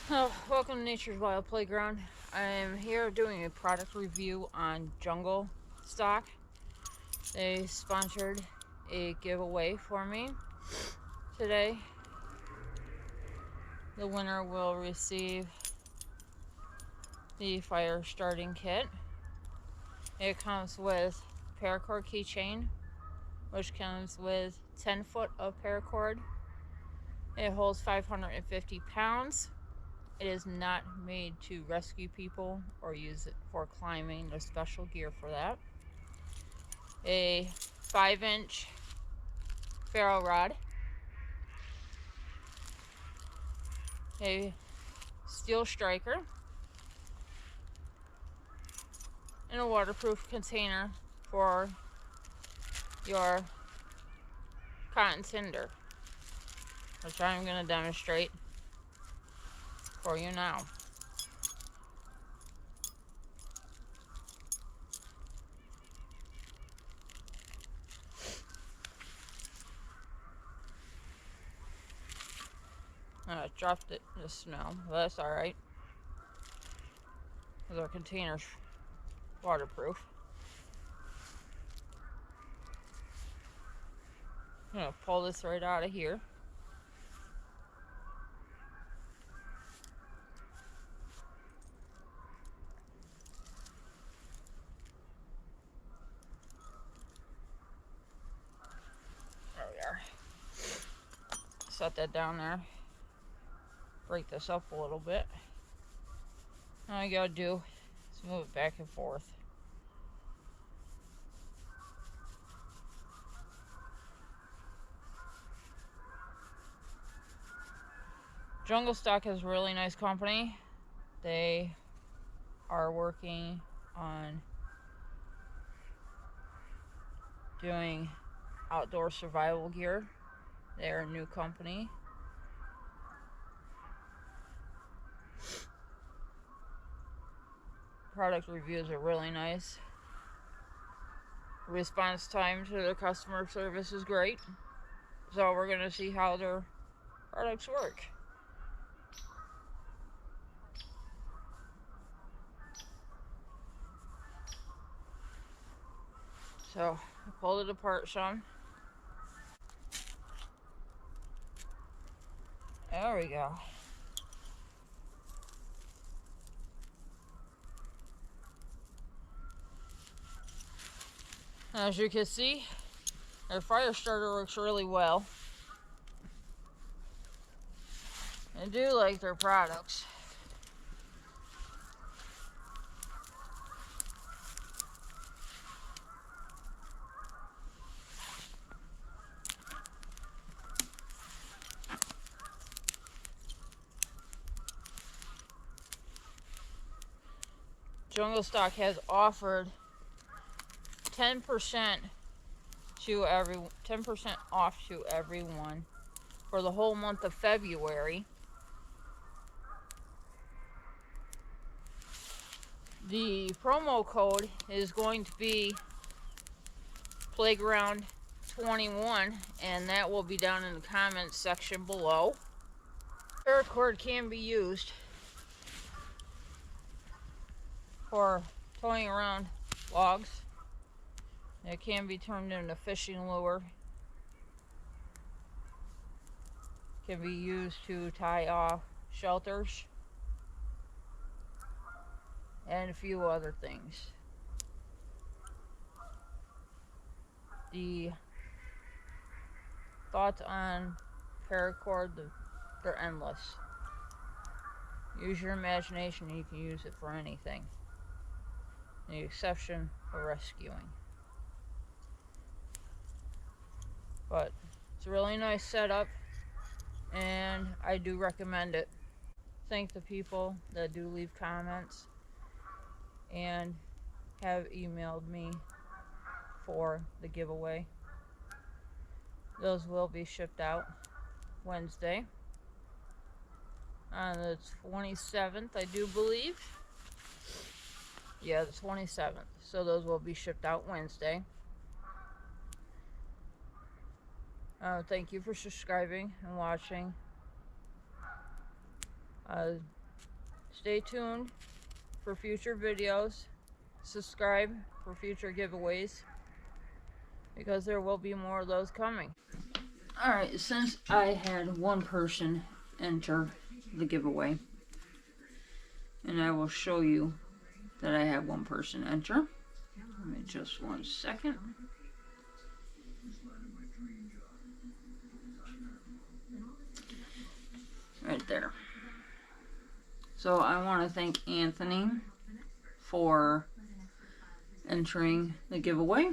Welcome to Nature's Wild Playground. I am here doing a product review on Jungle Stock. They sponsored a giveaway for me today. The winner will receive the fire starting kit. It comes with paracord keychain, which comes with 10 foot of paracord. It holds 550 pounds. It is not made to rescue people or use it for climbing. There's special gear for that. A 5-inch ferro rod. A steel striker. And a waterproof container for your cotton tinder, which I'm going to demonstrate for you now. I dropped it in the snow, but that's alright, because our container's waterproof. I'm going to pull this right out of here. There we are. Set that down there. Break this up a little bit. All you gotta do is move it back and forth. Jungle Stock is a really nice company. They are working on doing outdoor survival gear. They're a new company. Product reviews are really nice. Response time to their customer service is great. So we're going to see how their products work. So I pulled it apart some. There we go. As you can see, their fire starter works really well. I do like their products. Jungle Stock has offered 10% off to everyone for the whole month of February. The promo code is going to be Playground 21, and that will be down in the comments section below. Paracord can be used for towing around logs. It can be turned into a fishing lure. Can be used to tie off shelters and a few other things. The thoughts on paracord, they're endless. Use your imagination and you can use it for anything. The exception of rescuing. But it's a really nice setup and I do recommend it. Thank the people that do leave comments and have emailed me for the giveaway. Those will be shipped out Wednesday on the 27th, I do believe. Yeah, the 27th. So those will be shipped out Wednesday. Thank you for subscribing and watching. Stay tuned for future videos. Subscribe for future giveaways, because there will be more of those coming. Alright, since I had one person enter the giveaway, and I will show you that I have one person enter. Give me just 1 second. Right there. So I want to thank Anthony for entering the giveaway.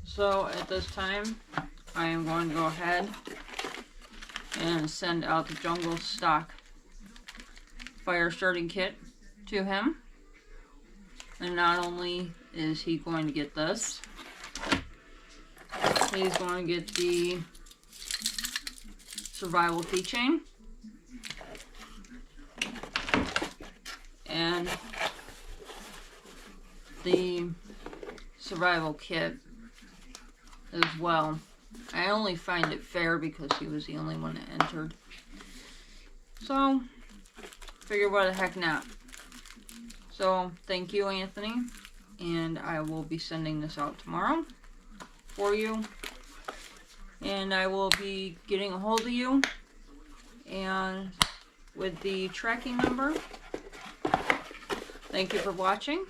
So at this time, I am going to go ahead and send out the Jungle Stock fire starting kit to him. And not only is he going to get this, he's going to get the survival keychain and the survival kit as well. I only find it fair because he was the only one that entered. So, figure what the heck not. So, thank you, Anthony. And I will be sending this out tomorrow for you. And I will be getting a hold of you and with the tracking number. Thank you for watching.